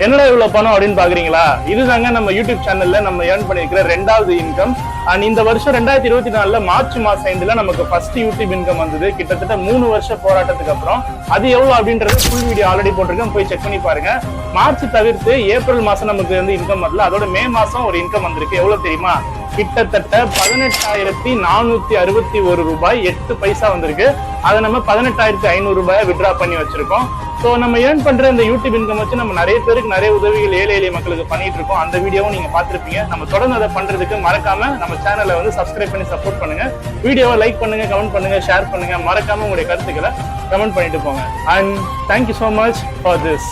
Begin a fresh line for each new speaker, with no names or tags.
என்னடா இவ்வளவு பணம் அப்படின்னு பாக்குறீங்களா? இதுதாங்க நம்ம யூடியூப் சேனல்ல நம்ம ஏர்ன் பண்ணிருக்கிற 2வது இன்கம். அண்ட் இந்த வருஷம் 2024 மார்ச் மாசம் 5ல நமக்கு ஃபர்ஸ்ட் யூடியூப் இன்கம் வந்தது. கிட்டத்தட்ட 3 வருஷ போராட்டத்துக்கு அப்புறம். அது எவ்வளவு அப்படின்றது ஃபுல் வீடியோ ஆல்ரெடி போட்டிருக்கேன், போய் செக் பண்ணி பாருங்க. மார்ச் தவிர்த்து ஏப்ரல் மாசம் நமக்கு வந்து இன்கம் வரல, அதோட மே மாசம் ஒரு இன்கம் வந்திருக்கு. எவ்வளவு தெரியுமா? கிட்டத்தட்ட 18,461 ரூபாய் 8 பைசா வந்திருக்கு. அதை நம்ம 18,500 ரூபாய் வித்ரா பண்ணி வச்சிருக்கோம். ஸோ நம்ம ஏர்ன் பண்ற இந்த யூடியூப் இன்கம் வச்சு நம்ம நிறைய பேருக்கு நிறைய உதவிகள் ஏழை எளிய மக்களுக்கு பண்ணிட்டு இருக்கோம். அந்த வீடியோவும் நீங்க பார்த்திருப்பீங்க. நம்ம தொடர்ந்து அதை பண்றதுக்கு மறக்காம நம்ம சேனலை வந்து சப்ஸ்கிரைப் பண்ணி சப்போர்ட் பண்ணுங்க. வீடியோவை லைக் பண்ணுங்க, கமெண்ட் பண்ணுங்க, ஷேர் பண்ணுங்க. மறக்காம உங்களுடைய கருத்துக்களை கமெண்ட் பண்ணிட்டு போங்க. And thank you so much for this.